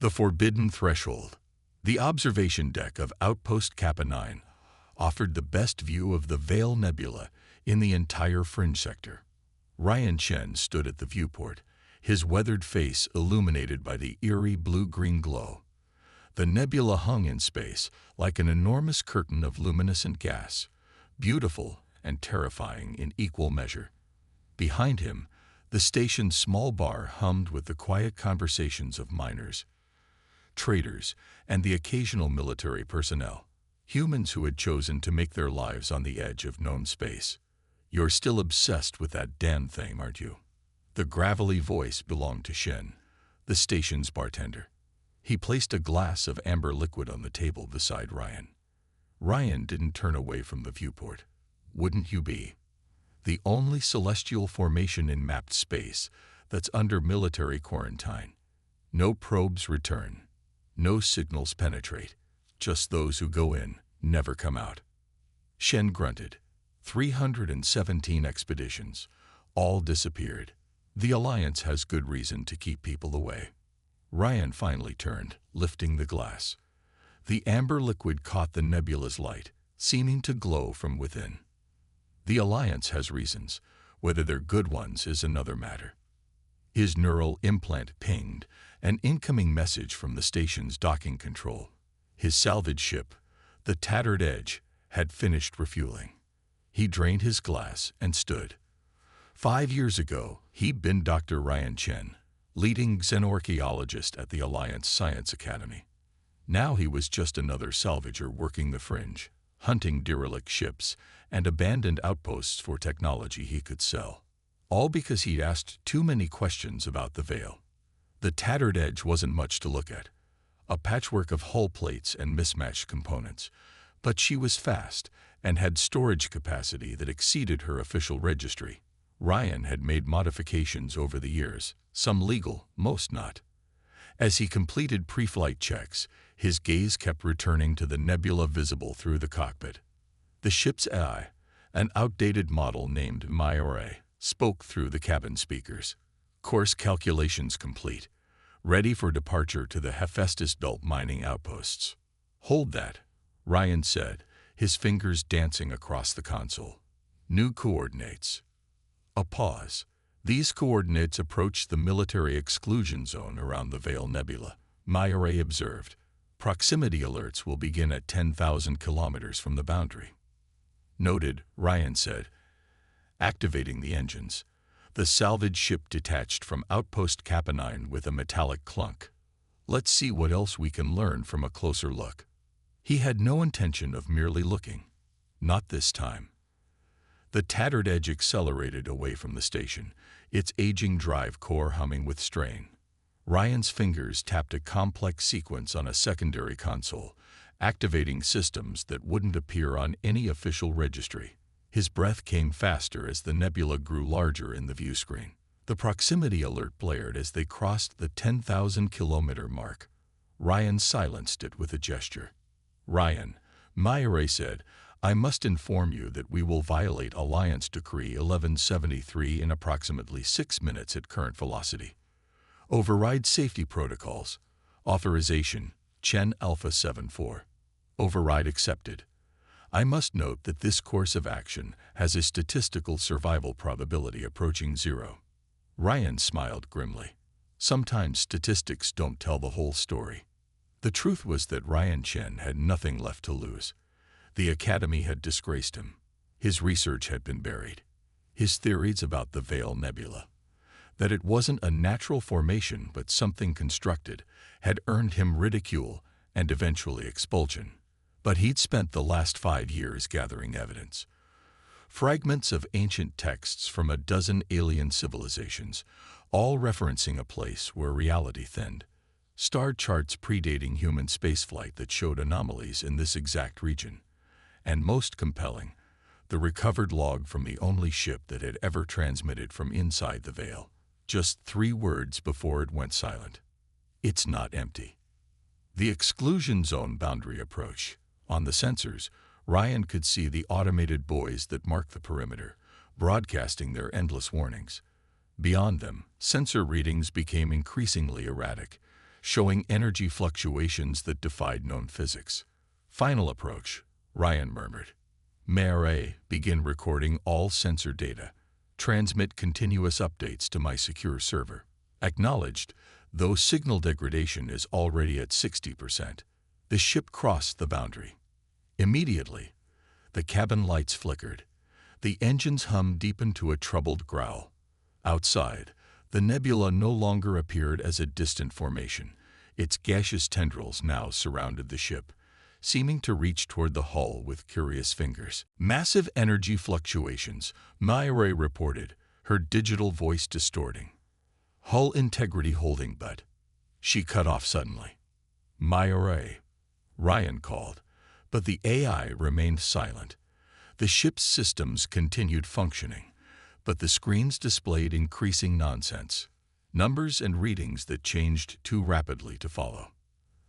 The Forbidden Threshold. The observation deck of Outpost Kappa 9 offered the best view of the Veil Nebula in the entire fringe sector. Ryan Chen stood at the viewport, his weathered face illuminated by the eerie blue-green glow. The nebula hung in space like an enormous curtain of luminescent gas, beautiful and terrifying in equal measure. Behind him, the station's small bar hummed with the quiet conversations of miners, traders, and the occasional military personnel, humans who had chosen to make their lives on the edge of known space. "You're still obsessed with that damn thing, aren't you?" The gravelly voice belonged to Shen, the station's bartender. He placed a glass of amber liquid on the table beside Ryan. Ryan didn't turn away from the viewport. Wouldn't you be? The only celestial formation in mapped space that's under military quarantine. No probes return. No signals penetrate. Just those who go in never come out. Shen grunted. 317 expeditions. All disappeared. The Alliance has good reason to keep people away. Ryan finally turned, lifting the glass. The amber liquid caught the nebula's light, seeming to glow from within. The Alliance has reasons. Whether they're good ones is another matter. His neural implant pinged, an incoming message from the station's docking control. His salvage ship, the Tattered Edge, had finished refueling. He drained his glass and stood. 5 years ago, he'd been Dr. Ryan Chen, leading xenorchaeologist at the Alliance Science Academy. Now he was just another salvager working the fringe, hunting derelict ships and abandoned outposts for technology he could sell. All because he'd asked too many questions about the Veil. The Tattered Edge wasn't much to look at, a patchwork of hull plates and mismatched components, but she was fast and had storage capacity that exceeded her official registry. Ryan had made modifications over the years, some legal, most not. As he completed pre-flight checks, his gaze kept returning to the nebula visible through the cockpit. The ship's AI, an outdated model named Myore, spoke through the cabin speakers. Course calculations complete. Ready for departure to the Hephaestus Belt mining outposts. "Hold that," Ryan said, his fingers dancing across the console. "New coordinates." A pause. These coordinates approached the military exclusion zone around the Veil Nebula. Myore observed. "Proximity alerts will begin at 10,000 kilometers from the boundary." "Noted," Ryan said, activating the engines. The salvage ship detached from Outpost Kappa 9 with a metallic clunk. "Let's see what else we can learn from a closer look." He had no intention of merely looking. Not this time. The Tattered Edge accelerated away from the station, its aging drive core humming with strain. Ryan's fingers tapped a complex sequence on a secondary console, activating systems that wouldn't appear on any official registry. His breath came faster as the nebula grew larger in the view screen. The proximity alert blared as they crossed the 10,000-kilometer mark. Ryan silenced it with a gesture. "Ryan," Myore said, "I must inform you that we will violate Alliance Decree 1173 in approximately 6 minutes at current velocity. Override safety protocols. Authorization, Chen Alpha 74. Override accepted. I must note that this course of action has a statistical survival probability approaching 0. Ryan smiled grimly. Sometimes statistics don't tell the whole story. The truth was that Ryan Chen had nothing left to lose. The Academy had disgraced him. His research had been buried. His theories about the Veil Nebula, that it wasn't a natural formation but something constructed, had earned him ridicule and eventually expulsion. But he'd spent the last 5 years gathering evidence. Fragments of ancient texts from a dozen alien civilizations, all referencing a place where reality thinned. Star charts predating human spaceflight that showed anomalies in this exact region. And most compelling, the recovered log from the only ship that had ever transmitted from inside the Veil, just 3 words before it went silent. "It's not empty." The exclusion zone boundary approach. On the sensors, Ryan could see the automated buoys that marked the perimeter, broadcasting their endless warnings. Beyond them, sensor readings became increasingly erratic, showing energy fluctuations that defied known physics. Final approach, Ryan murmured. May begin recording all sensor data. Transmit continuous updates to my secure server. Acknowledged, though signal degradation is already at 60%. The ship crossed the boundary. Immediately, the cabin lights flickered. The engine's hum deepened to a troubled growl. Outside, the nebula no longer appeared as a distant formation. Its gaseous tendrils now surrounded the ship, seeming to reach toward the hull with curious fingers. Massive energy fluctuations, Mayre reported, her digital voice distorting. Hull integrity holding, but... She cut off suddenly. Mayre, Ryan called, but the AI remained silent. The ship's systems continued functioning, but the screens displayed increasing nonsense, numbers and readings that changed too rapidly to follow.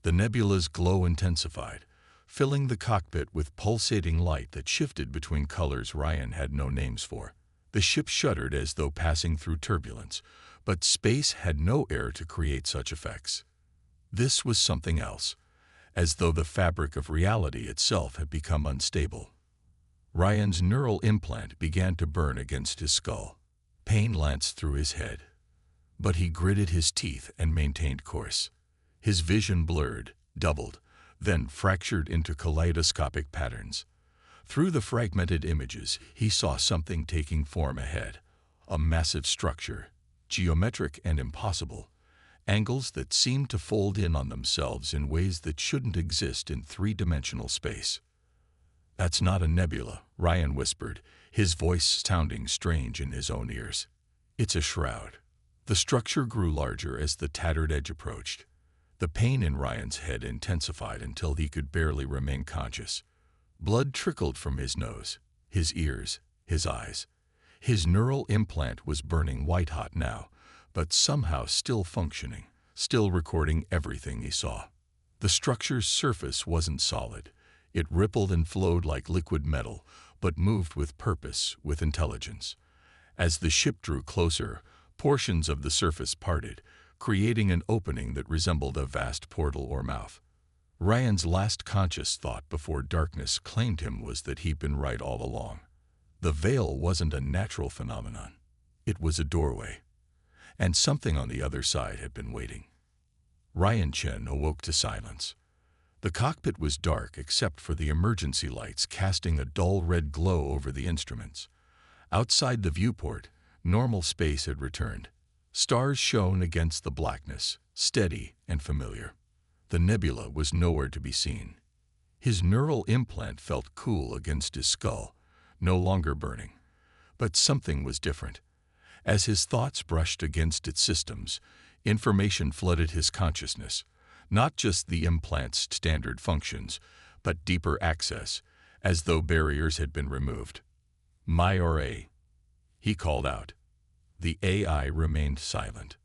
The nebula's glow intensified, filling the cockpit with pulsating light that shifted between colors Ryan had no names for. The ship shuddered as though passing through turbulence, but space had no air to create such effects. This was something else, as though the fabric of reality itself had become unstable. Ryan's neural implant began to burn against his skull. Pain lanced through his head, but he gritted his teeth and maintained course. His vision blurred, doubled, then fractured into kaleidoscopic patterns. Through the fragmented images, he saw something taking form ahead, a massive structure, geometric and impossible, angles that seemed to fold in on themselves in ways that shouldn't exist in three-dimensional space. "That's not a nebula," Ryan whispered, his voice sounding strange in his own ears. "It's a shroud." The structure grew larger as the tattered edge approached. The pain in Ryan's head intensified until he could barely remain conscious. Blood trickled from his nose, his ears, his eyes. His neural implant was burning white-hot now, but somehow still functioning, still recording everything he saw. The structure's surface wasn't solid. It rippled and flowed like liquid metal, but moved with purpose, with intelligence. As the ship drew closer, portions of the surface parted, creating an opening that resembled a vast portal or mouth. Ryan's last conscious thought before darkness claimed him was that he'd been right all along. The veil wasn't a natural phenomenon. It was a doorway, and something on the other side had been waiting. Ryan Chen awoke to silence. The cockpit was dark except for the emergency lights casting a dull red glow over the instruments. Outside the viewport, normal space had returned. Stars shone against the blackness, steady and familiar. The nebula was nowhere to be seen. His neural implant felt cool against his skull, no longer burning. But something was different. As his thoughts brushed against its systems, information flooded his consciousness. Not just the implant's standard functions, but deeper access, as though barriers had been removed. "Mayre," he called out. The AI remained silent.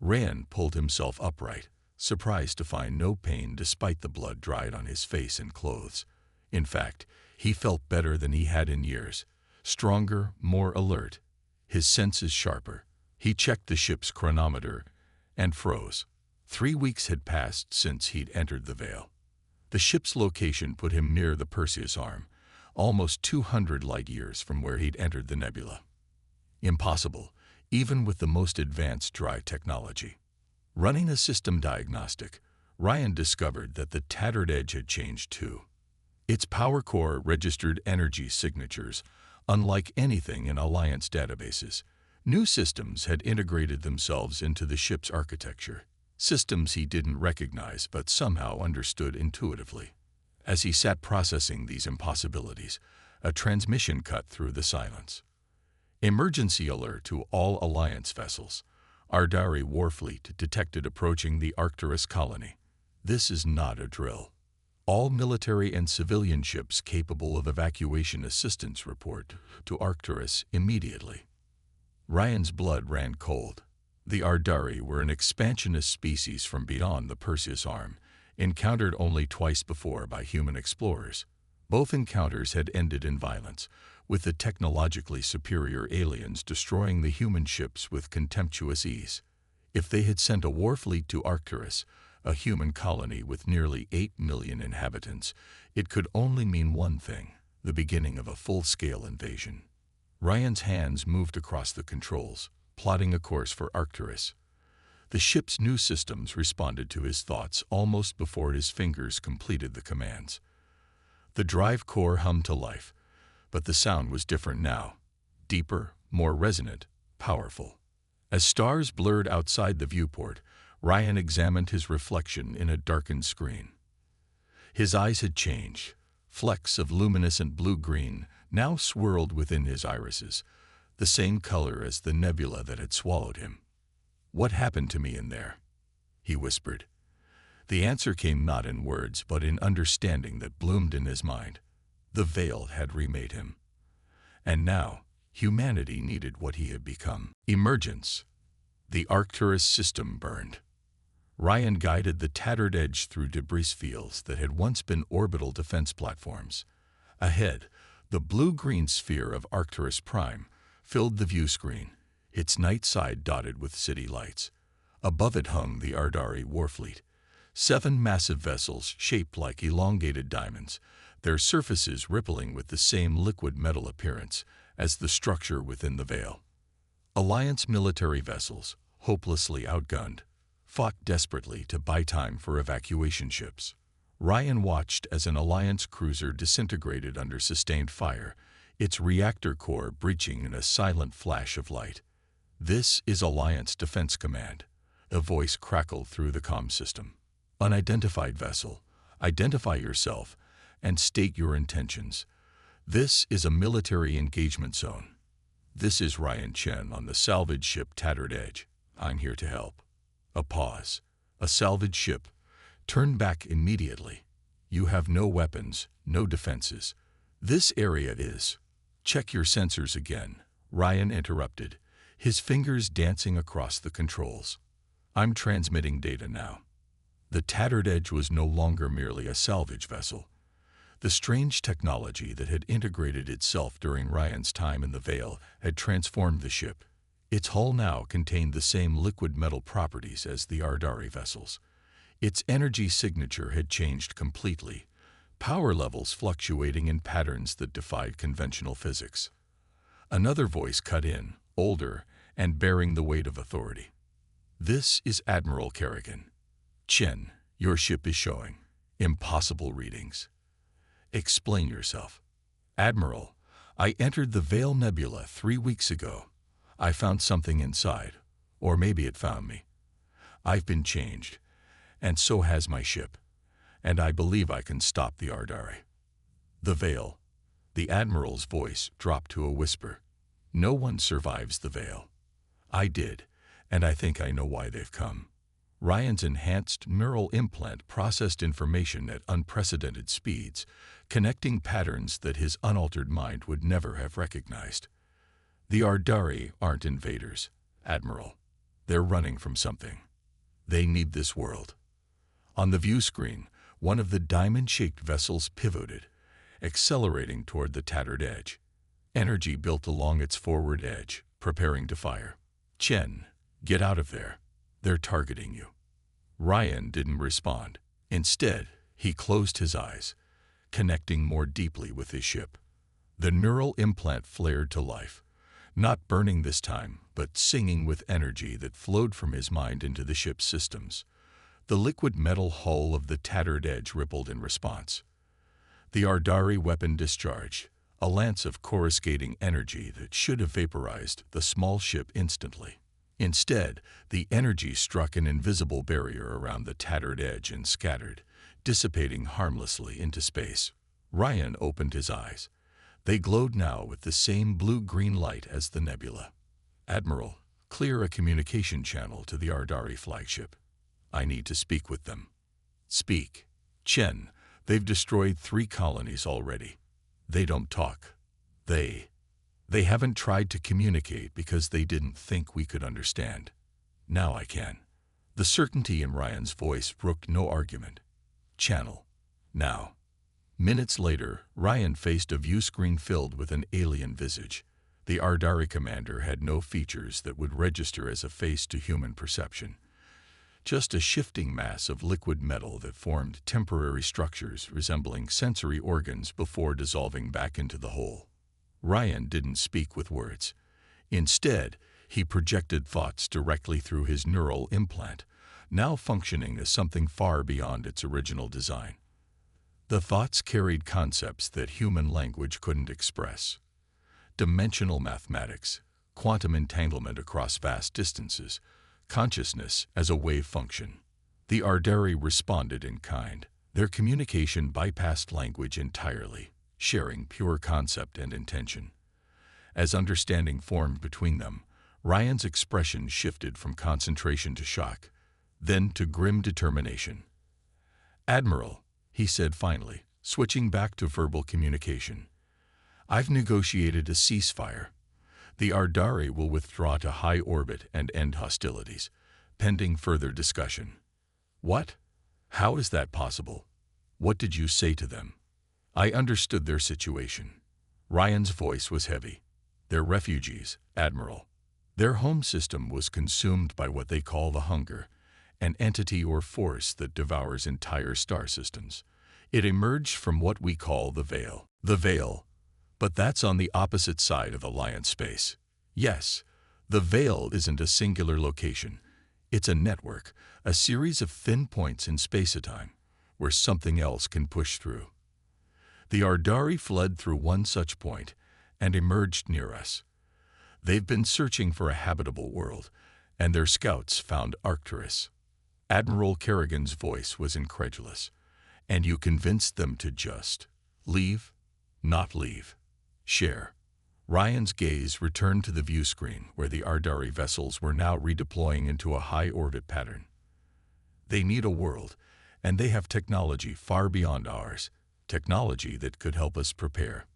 Ryan pulled himself upright, surprised to find no pain despite the blood dried on his face and clothes. In fact, he felt better than he had in years, stronger, more alert, his senses sharper. He checked the ship's chronometer and froze. 3 weeks had passed since he'd entered the veil. The ship's location put him near the Perseus arm, almost 200 light-years from where he'd entered the nebula. Impossible, even with the most advanced dry technology. Running a system diagnostic, Ryan discovered that the tattered edge had changed too. Its power core registered energy signatures, unlike anything in Alliance databases. New systems had integrated themselves into the ship's architecture. Systems he didn't recognize but somehow understood intuitively. As he sat processing these impossibilities, a transmission cut through the silence. "Emergency alert to all Alliance vessels. Ardari warfleet detected approaching the Arcturus colony. This is not a drill. All military and civilian ships capable of evacuation assistance report to Arcturus immediately." Ryan's blood ran cold. The Ardari were an expansionist species from beyond the Perseus arm, encountered only twice before by human explorers. Both encounters had ended in violence, with the technologically superior aliens destroying the human ships with contemptuous ease. If they had sent a war fleet to Arcturus, a human colony with nearly 8 million inhabitants, it could only mean one thing: the beginning of a full-scale invasion. Ryan's hands moved across the controls, plotting a course for Arcturus. The ship's new systems responded to his thoughts almost before his fingers completed the commands. The drive core hummed to life, but the sound was different now. Deeper, more resonant, powerful. As stars blurred outside the viewport, Ryan examined his reflection in a darkened screen. His eyes had changed. Flecks of luminescent blue-green now swirled within his irises, the same color as the nebula that had swallowed him. "What happened to me in there?" he whispered. The answer came not in words, but in understanding that bloomed in his mind. The veil had remade him. And now, humanity needed what he had become. Emergence. The Arcturus system burned. Ryan guided the tattered edge through debris fields that had once been orbital defense platforms. Ahead, the blue-green sphere of Arcturus Prime filled the view screen, its night side dotted with city lights. Above it hung the Ardari warfleet, 7 massive vessels shaped like elongated diamonds, their surfaces rippling with the same liquid metal appearance as the structure within the veil. Alliance military vessels, hopelessly outgunned, fought desperately to buy time for evacuation ships. Ryan watched as an Alliance cruiser disintegrated under sustained fire, its reactor core breaching in a silent flash of light. "This is Alliance Defense Command," a voice crackled through the comm system. "Unidentified vessel, identify yourself and state your intentions. This is a military engagement zone." "This is Ryan Chen on the salvage ship Tattered Edge. I'm here to help." A pause. "A salvage ship. Turn back immediately. You have no weapons, no defenses. This area is—" "Check your sensors again," Ryan interrupted, his fingers dancing across the controls. "I'm transmitting data now." The Tattered Edge was no longer merely a salvage vessel. The strange technology that had integrated itself during Ryan's time in the Veil had transformed the ship. Its hull now contained the same liquid metal properties as the Ardari vessels. Its energy signature had changed completely, power levels fluctuating in patterns that defied conventional physics. Another voice cut in, older and bearing the weight of authority. "This is Admiral Kerrigan. Chen, your ship is showing impossible readings. Explain yourself." "Admiral, I entered the Veil Nebula 3 weeks ago. I found something inside, or maybe it found me. I've been changed, and so has my ship, and I believe I can stop the Ardari." "The Veil." The Admiral's voice dropped to a whisper. "No one survives the Veil. I did, and I think I know why they've come." Ryan's enhanced neural implant processed information at unprecedented speeds, connecting patterns that his unaltered mind would never have recognized. "The Ardari aren't invaders, Admiral. They're running from something. They need this world." On the view screen, one of the diamond-shaped vessels pivoted, accelerating toward the Tattered Edge. Energy built along its forward edge, preparing to fire. "Chen, get out of there. They're targeting you." Ryan didn't respond. Instead, he closed his eyes, connecting more deeply with his ship. The neural implant flared to life, not burning this time, but singing with energy that flowed from his mind into the ship's systems. The liquid metal hull of the Tattered Edge rippled in response. The Ardari weapon discharged, a lance of coruscating energy that should have vaporized the small ship instantly. Instead, the energy struck an invisible barrier around the Tattered Edge and scattered, dissipating harmlessly into space. Ryan opened his eyes. They glowed now with the same blue-green light as the nebula. "Admiral, clear a communication channel to the Ardari flagship. I need to speak with them." "Speak." "Chen, they've destroyed 3 colonies already. They don't talk. They haven't tried to communicate because they didn't think we could understand. Now I can." The certainty in Ryan's voice brooked no argument. "Channel. Now." Minutes later, Ryan faced a view screen filled with an alien visage. The Ardari commander had no features that would register as a face to human perception. just a shifting mass of liquid metal that formed temporary structures resembling sensory organs before dissolving back into the whole. Ryan didn't speak with words. Instead, he projected thoughts directly through his neural implant, now functioning as something far beyond its original design. The thoughts carried concepts that human language couldn't express. Dimensional mathematics, quantum entanglement across vast distances, consciousness as a wave function. The Ardari responded in kind. Their communication bypassed language entirely, sharing pure concept and intention. As understanding formed between them, Ryan's expression shifted from concentration to shock, then to grim determination. "Admiral," he said finally, switching back to verbal communication, "I've negotiated a ceasefire. The Ardari will withdraw to high orbit and end hostilities, pending further discussion." "What? How is that possible? What did you say to them?" "I understood their situation." Ryan's voice was heavy. "They're refugees, Admiral. Their home system was consumed by what they call the Hunger, an entity or force that devours entire star systems. It emerged from what we call the Veil." "The Veil? But that's on the opposite side of Alliance space." "Yes, the Veil isn't a singular location. It's a network, a series of thin points in space-time, where something else can push through. The Ardari fled through one such point and emerged near us. They've been searching for a habitable world, and their scouts found Arcturus." Admiral Kerrigan's voice was incredulous. "And you convinced them to just leave?" "Not leave. Share." Ryan's gaze returned to the view screen where the Ardari vessels were now redeploying into a high-orbit pattern. "They need a world, and they have technology far beyond ours, technology that could help us prepare."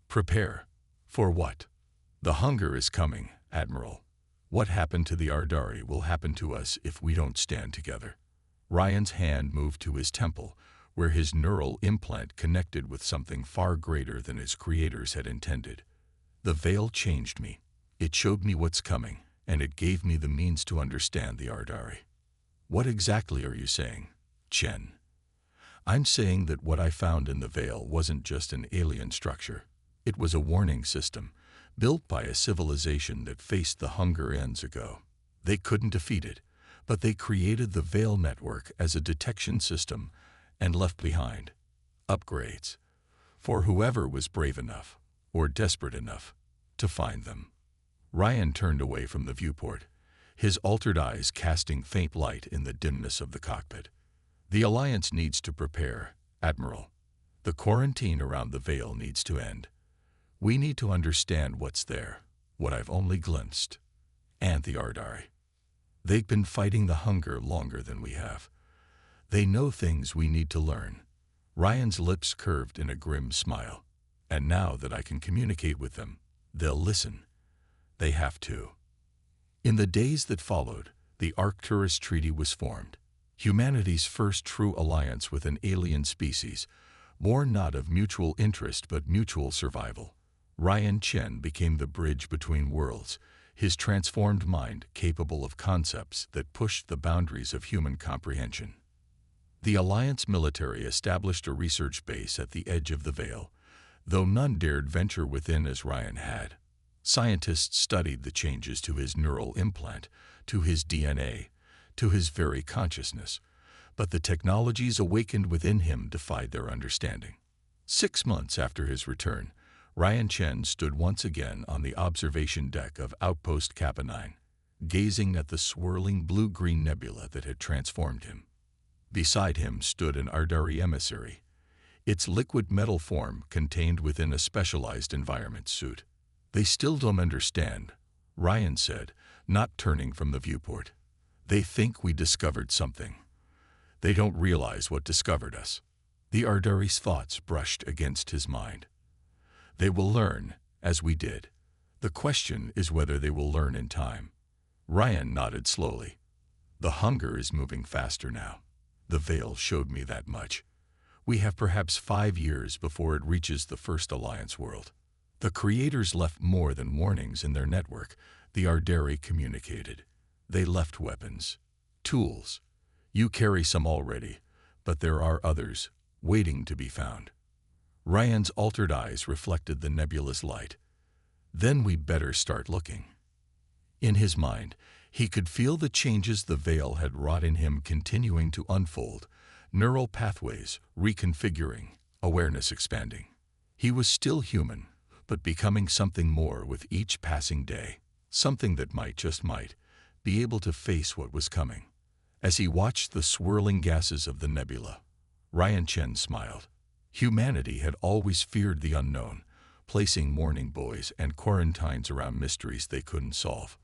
"Prepare? For what?" "The Hunger is coming, Admiral. What happened to the Ardari will happen to us if we don't stand together." Ryan's hand moved to his temple, where his neural implant connected with something far greater than his creators had intended. "The Veil changed me. It showed me what's coming, and it gave me the means to understand the Ardari." "What exactly are you saying, Chen?" "I'm saying that what I found in the Veil wasn't just an alien structure. It was a warning system, built by a civilization that faced the Hunger eons ago. They couldn't defeat it, but they created the Veil network as a detection system and left behind upgrades for whoever was brave enough, or desperate enough, to find them." Ryan turned away from the viewport, his altered eyes casting faint light in the dimness of the cockpit. "The Alliance needs to prepare, Admiral. The quarantine around the Veil needs to end. We need to understand what's there, what I've only glimpsed, and the Ardari. They've been fighting the Hunger longer than we have. They know things we need to learn." Ryan's lips curved in a grim smile. "And now that I can communicate with them, they'll listen. They have to." In the days that followed, the Arcturus Treaty was formed, humanity's first true alliance with an alien species, born not of mutual interest but mutual survival. Ryan Chen became the bridge between worlds, his transformed mind capable of concepts that pushed the boundaries of human comprehension. The Alliance military established a research base at the edge of the Veil, though none dared venture within as Ryan had. Scientists studied the changes to his neural implant, to his DNA, to his very consciousness, but the technologies awakened within him defied their understanding. 6 months after his return, Ryan Chen stood once again on the observation deck of Outpost Kappa 9, gazing at the swirling blue-green nebula that had transformed him. Beside him stood an Ardari emissary, its liquid metal form contained within a specialized environment suit. "They still don't understand," Ryan said, not turning from the viewport. "They think we discovered something. They don't realize what discovered us." The Ardari's thoughts brushed against his mind. "They will learn, as we did. The question is whether they will learn in time." Ryan nodded slowly. "The Hunger is moving faster now. The Veil showed me that much. We have perhaps 5 years before it reaches the first Alliance world. The creators left more than warnings in their network," the Ardari communicated. "They left weapons. Tools. You carry some already, but there are others waiting to be found. Ryan's altered eyes reflected the nebula's light. Then we better start looking. In his mind, he could feel the changes the veil had wrought in him continuing to unfold, neural pathways reconfiguring, awareness expanding. He was still human, but becoming something more with each passing day, something that might, just might, be able to face what was coming. As he watched the swirling gases of the nebula, Ryan Chen smiled. Humanity had always feared the unknown, placing mourning boys and quarantines around mysteries they couldn't solve.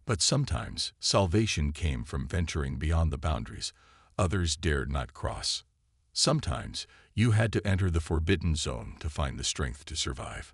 But sometimes salvation came from venturing beyond the boundaries others dared not cross. Sometimes you had to enter the forbidden zone to find the strength to survive.